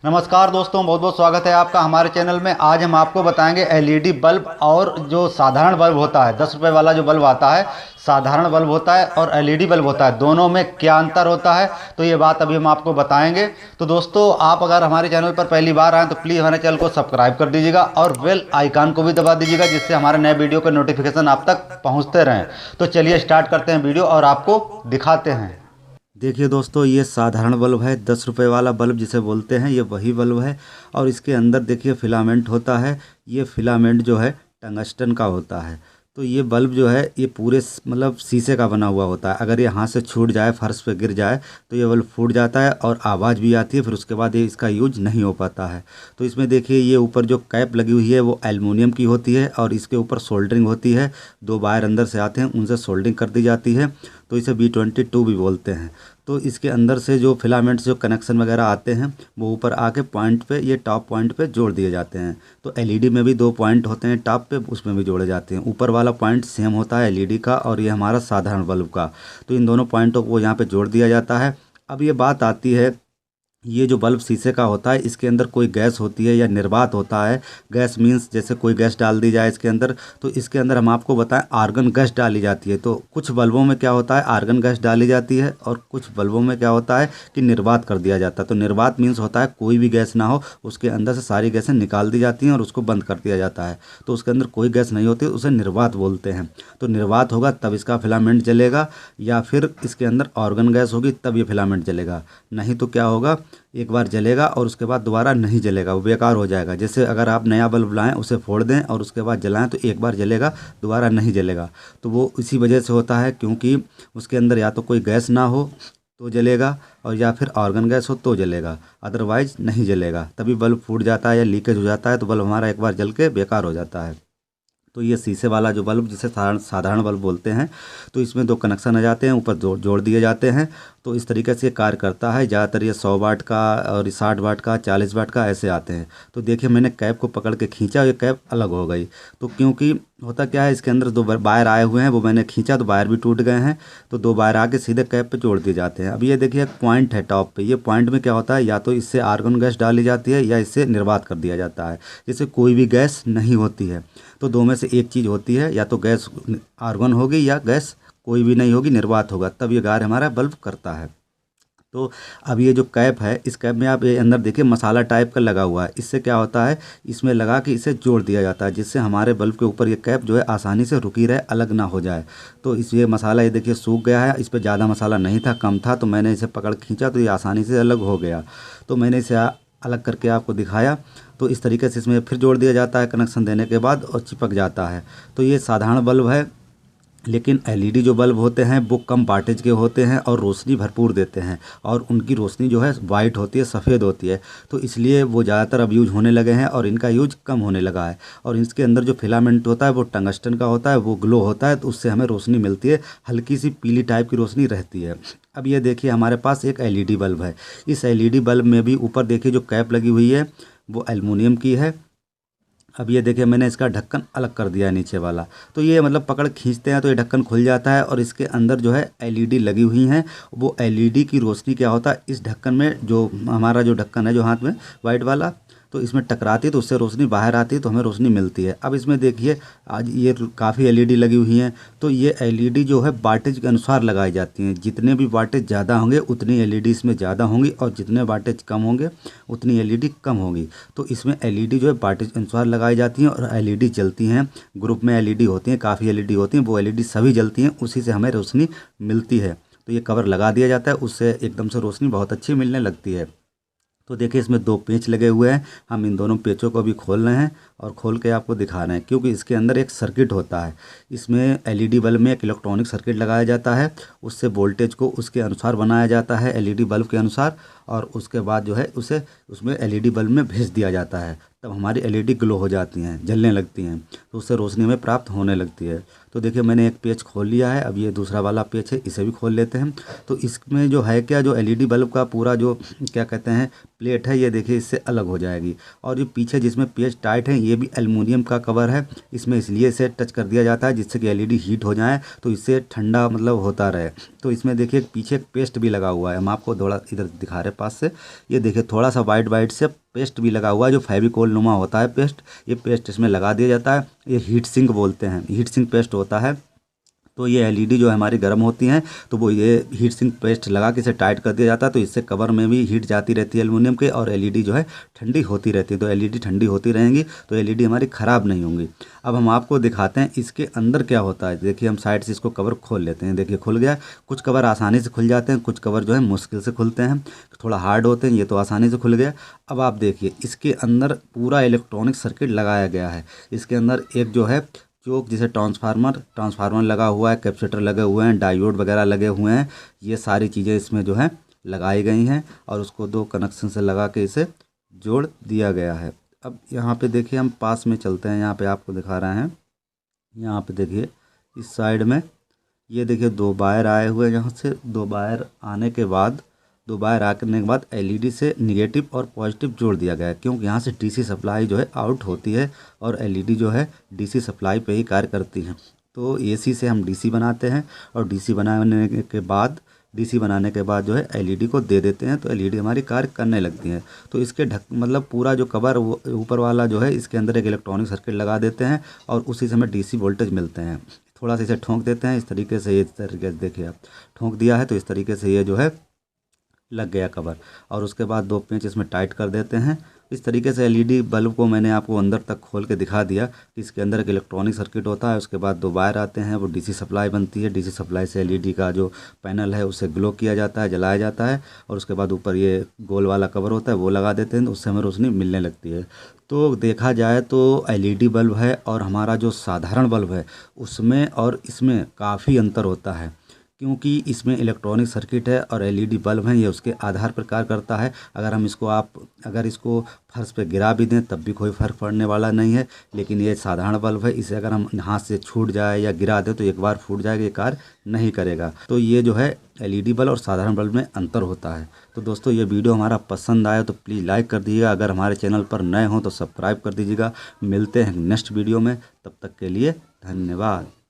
नमस्कार दोस्तों, बहुत बहुत स्वागत है आपका हमारे चैनल में। आज हम आपको बताएंगे एलईडी बल्ब और जो साधारण बल्ब होता है, 10 रुपये वाला जो बल्ब आता है, साधारण बल्ब होता है और एलईडी बल्ब होता है, दोनों में क्या अंतर होता है। तो ये बात अभी हम आपको बताएंगे। तो दोस्तों, आप अगर हमारे चैनल पर पहली बार आएँ तो प्लीज़ हमारे चैनल को सब्सक्राइब कर दीजिएगा और बेल आइकान को भी दबा दीजिएगा, जिससे हमारे नए वीडियो के नोटिफिकेशन आप तक पहुँचते रहें। तो चलिए स्टार्ट करते हैं वीडियो और आपको दिखाते हैं। देखिए दोस्तों, ये साधारण बल्ब है, 10 रुपये वाला बल्ब जिसे बोलते हैं, ये वही बल्ब है। और इसके अंदर देखिए फिलामेंट होता है। ये फिलामेंट जो है टंगस्टन का होता है। तो ये बल्ब जो है ये पूरे मतलब शीशे का बना हुआ होता है। अगर ये हाथ से छूट जाए, फर्श पे गिर जाए, तो ये बल्ब फूट जाता है और आवाज़ भी आती है। फिर उसके बाद ये इसका यूज नहीं हो पाता है। तो इसमें देखिए ये ऊपर जो कैप लगी हुई है वो एल्युमिनियम की होती है और इसके ऊपर सोल्डरिंग होती है। 2 वायर अंदर से आते हैं, उनसे सोल्डरिंग कर दी जाती है। तो इसे B22 भी बोलते हैं। तो इसके अंदर से जो फिलामेंट्स जो कनेक्शन वगैरह आते हैं वो ऊपर आके पॉइंट पे, ये टॉप पॉइंट पे जोड़ दिए जाते हैं। तो एलईडी में भी 2 पॉइंट होते हैं टॉप पे, उसमें भी जोड़े जाते हैं। ऊपर वाला पॉइंट सेम होता है एलईडी का और ये हमारा साधारण बल्ब का। तो इन दोनों पॉइंटों को यहाँ पे जोड़ दिया जाता है। अब ये बात आती है, ये जो बल्ब शीशे का होता है इसके अंदर कोई गैस होती है या निर्वात होता है। गैस मीन्स जैसे कोई गैस डाल दी जाए इसके अंदर, तो इसके अंदर हम आपको बताएं आर्गन गैस डाली जाती है। तो कुछ बल्बों में क्या होता है, आर्गन गैस डाली जाती है और कुछ बल्बों में क्या होता है कि निर्वात कर दिया जाता है। तो निर्वात मीन्स होता है कोई भी गैस ना हो, उसके अंदर से सारी गैसें निकाल दी जाती हैं और उसको बंद कर दिया जाता है। तो उसके अंदर कोई गैस नहीं होती, उसे निर्वात बोलते हैं। तो निर्वात होगा तब इसका फिलामेंट जलेगा, या फिर इसके अंदर ऑर्गन गैस होगी तब ये फिलामेंट जलेगा। नहीं तो क्या होगा, एक बार जलेगा और उसके बाद दोबारा नहीं जलेगा, वो बेकार हो जाएगा। जैसे अगर आप नया बल्ब लाएं, उसे फोड़ दें और उसके बाद जलाएं तो एक बार जलेगा, दोबारा नहीं जलेगा। तो वो इसी वजह से होता है, क्योंकि उसके अंदर या तो कोई गैस ना हो तो जलेगा और या फिर ऑर्गन गैस हो तो जलेगा, अदरवाइज नहीं जलेगा। तभी बल्ब फूट जाता है या लीकेज हो जाता है, तो बल्ब हमारा एक बार जल के बेकार हो जाता है। तो ये शीशे वाला जो बल्ब, जिसे साधारण बल्ब बोलते हैं, तो इसमें 2 कनेक्शन आ जाते हैं, ऊपर जोड़ दिए जाते हैं। तो इस तरीके से ये कार्य करता है। ज़्यादातर ये 100 वाट का और 60 वाट का, 40 वाट का ऐसे आते हैं। तो देखिए मैंने कैप को पकड़ के खींचा और ये कैप अलग हो गई। तो क्योंकि होता क्या है, इसके अंदर 2 वायर आए हुए हैं, वो मैंने खींचा तो वायर भी टूट गए हैं। तो 2 वायर आके सीधे कैप पे जोड़ दिए जाते हैं। अब ये देखिए एक पॉइंट है टॉप पे, ये पॉइंट में क्या होता है, या तो इससे आर्गन गैस डाली जाती है या इससे निर्वात कर दिया जाता है। जिससे कोई भी गैस नहीं होती है। तो 2 में से एक चीज़ होती है, या तो गैस आर्गन होगी या गैस कोई भी नहीं होगी, निर्वात होगा, तब ये कार्य हमारा बल्ब करता है। तो अब ये जो कैप है, इस कैप में आप ये अंदर देखिए मसाला टाइप का लगा हुआ है। इससे क्या होता है, इसमें लगा के इसे जोड़ दिया जाता है, जिससे हमारे बल्ब के ऊपर ये कैप जो है आसानी से रुकी रहे, अलग ना हो जाए। तो इस ये मसाला, ये देखिए सूख गया है, इस पर ज़्यादा मसाला नहीं था, कम था, तो मैंने इसे पकड़ खींचा तो ये आसानी से अलग हो गया। तो मैंने इसे अलग करके आपको दिखाया। तो इस तरीके से इसमें फिर जोड़ दिया जाता है कनेक्शन देने के बाद और चिपक जाता है। तो ये साधारण बल्ब है। लेकिन एलईडी जो बल्ब होते हैं वो कम वाटेज के होते हैं और रोशनी भरपूर देते हैं, और उनकी रोशनी जो है वाइट होती है, सफ़ेद होती है। तो इसलिए वो ज़्यादातर अब यूज होने लगे हैं और इनका यूज कम होने लगा है। और इसके अंदर जो फिलामेंट होता है वो टंगस्टन का होता है, वो ग्लो होता है, तो उससे हमें रोशनी मिलती है, हल्की सी पीली टाइप की रोशनी रहती है। अब ये देखिए हमारे पास एक एलईडी बल्ब है। इस एलईडी बल्ब में भी ऊपर देखिए जो कैप लगी हुई है वो एल्युमिनियम की है। अब ये देखिए मैंने इसका ढक्कन अलग कर दिया है, नीचे वाला। तो ये मतलब पकड़ खींचते हैं तो ये ढक्कन खुल जाता है और इसके अंदर जो है एलईडी लगी हुई हैं। वो एलईडी की रोशनी क्या होता है, इस ढक्कन में, जो हमारा जो ढक्कन है जो हाथ में वाइट वाला, तो इसमें टकराती है तो उससे रोशनी बाहर आती है, तो हमें रोशनी मिलती है। अब इसमें देखिए आज ये काफ़ी एलईडी लगी हुई हैं। तो ये एलईडी जो है वाटेज के अनुसार लगाई जाती हैं। जितने भी वाटेज ज़्यादा होंगे उतनी एलईडी इसमें ज़्यादा होंगी, और जितने वाटेज कम होंगे उतनी एलईडी कम होगी। तो इसमें एलईडी जो है वाटेज अनुसार लगाई जाती हैं और एलईडी जलती हैं। ग्रुप में एलईडी होती हैं, काफ़ी एलईडी होती हैं, वो एलईडी सभी जलती हैं, उसी से हमें रोशनी मिलती है। तो ये कवर लगा दिया जाता है, उससे एकदम से रोशनी बहुत अच्छी मिलने लगती है। तो देखिए इसमें 2 पेंच लगे हुए हैं। हम इन दोनों पेंचों को भी खोल रहे हैं और खोल के आपको दिखा रहे हैं, क्योंकि इसके अंदर एक सर्किट होता है। इसमें एलईडी बल्ब में एक इलेक्ट्रॉनिक सर्किट लगाया जाता है, उससे वोल्टेज को उसके अनुसार बनाया जाता है, एलईडी बल्ब के अनुसार, और उसके बाद जो है उसे उसमें एलईडी बल्ब में भेज दिया जाता है। तब हमारी एलईडी ग्लो हो जाती हैं, जलने लगती हैं, तो उससे रोशनी हमें प्राप्त होने लगती है। तो देखिए मैंने एक पेच खोल लिया है। अब ये दूसरा वाला पेच है, इसे भी खोल लेते हैं। तो इसमें जो है क्या, जो एलईडी बल्ब का पूरा जो क्या कहते हैं प्लेट है, ये देखिए इससे अलग हो जाएगी। और जो पीछे जिसमें पेच टाइट है, ये भी एल्युमिनियम का कवर है। इसमें इसलिए इसे टच कर दिया जाता है जिससे कि एलईडी हीट हो जाए, तो इससे ठंडा मतलब होता रहे। तो इसमें देखिए पीछे एक पेस्ट भी लगा हुआ है, हम आपको थोड़ा इधर दिखा रहे हमारे पास से। ये देखिए थोड़ा सा वाइट वाइट से पेस्ट भी लगा हुआ है, जो फेविकोल नुमा होता है पेस्ट, ये पेस्ट इसमें लगा दिया जाता है। ये हीट सिंक बोलते हैं, हीट सिंक पेस्ट होता है। तो ये एलईडी जो है हमारी गर्म होती हैं तो वो ये हीट सिंक पेस्ट लगा के इसे टाइट कर दिया जाता है, तो इससे कवर में भी हीट जाती रहती है एल्युमिनियम के, और एलईडी जो है ठंडी होती रहती है। तो एलईडी ठंडी होती रहेंगी तो एलईडी हमारी ख़राब नहीं होंगी। अब हम आपको दिखाते हैं इसके अंदर क्या होता है। देखिए हम साइड से इसको कवर खोल लेते हैं। देखिए खुल गया। कुछ कवर आसानी से खुल जाते हैं, कुछ कवर जो है मुश्किल से खुलते हैं, थोड़ा हार्ड होते हैं। ये तो आसानी से खुल गया। अब आप देखिए इसके अंदर पूरा इलेक्ट्रॉनिक सर्किट लगाया गया है। इसके अंदर एक जो है चोक जिसे ट्रांसफार्मर लगा हुआ है, कैपेसिटर लगे हुए हैं, डायोड वगैरह लगे हुए हैं। ये सारी चीज़ें इसमें जो है लगाई गई हैं और उसको 2 कनेक्शन से लगा के इसे जोड़ दिया गया है। अब यहाँ पे देखिए हम पास में चलते हैं, यहाँ पे आपको दिखा रहे हैं। यहाँ पे देखिए इस साइड में ये देखिए 2 वायर आए हुए हैं। यहाँ से 2 वायर आने के बाद, 2 वायर आने के बाद एलईडी से निगेटिव और पॉजिटिव जोड़ दिया गया है, क्योंकि यहाँ से डीसी सप्लाई जो है आउट होती है और एलईडी जो है डीसी सप्लाई पे ही कार्य करती है। तो एसी से हम डीसी बनाते हैं और डीसी बनाने के बाद जो है एलईडी को दे देते हैं, तो एलईडी हमारी कार्य करने लगती है। तो इसके मतलब पूरा जो कवर ऊपर वाला जो है, इसके अंदर एक इलेक्ट्रॉनिक सर्किट लगा देते हैं और उसी समय डीसी वोल्टेज मिलते हैं। थोड़ा सा इसे ठोंक देते हैं इस तरीके से, इस तरीके से देखिए आप ठोंक दिया है तो इस तरीके से ये जो है लग गया कवर, और उसके बाद 2 पेंच इसमें टाइट कर देते हैं। इस तरीके से एलईडी बल्ब को मैंने आपको अंदर तक खोल के दिखा दिया कि इसके अंदर एक इलेक्ट्रॉनिक सर्किट होता है। उसके बाद 2 वायर आते हैं, वो डीसी सप्लाई बनती है। डीसी सप्लाई से एलईडी का जो पैनल है उसे ग्लो किया जाता है, जलाया जाता है, और उसके बाद ऊपर ये गोल वाला कवर होता है वो लगा देते हैं, तो उससे हमें रोशनी मिलने लगती है। तो देखा जाए तो एलईडी बल्ब है और हमारा जो साधारण बल्ब है उसमें और इसमें काफ़ी अंतर होता है, क्योंकि इसमें इलेक्ट्रॉनिक सर्किट है और एलईडी बल्ब है, ये उसके आधार पर कार्य करता है। अगर इसको फर्श पे गिरा भी दें तब भी कोई फ़र्क पड़ने वाला नहीं है। लेकिन ये साधारण बल्ब है, इसे अगर हम हाथ से छूट जाए या गिरा दें तो एक बार फूट जाएगा, ये कार्य नहीं करेगा। तो ये जो है एलईडी बल्ब और साधारण बल्ब में अंतर होता है। तो दोस्तों ये वीडियो हमारा पसंद आया तो प्लीज़ लाइक कर दीजिएगा। अगर हमारे चैनल पर नए हों तो सब्सक्राइब कर दीजिएगा। मिलते हैं नेक्स्ट वीडियो में, तब तक के लिए धन्यवाद।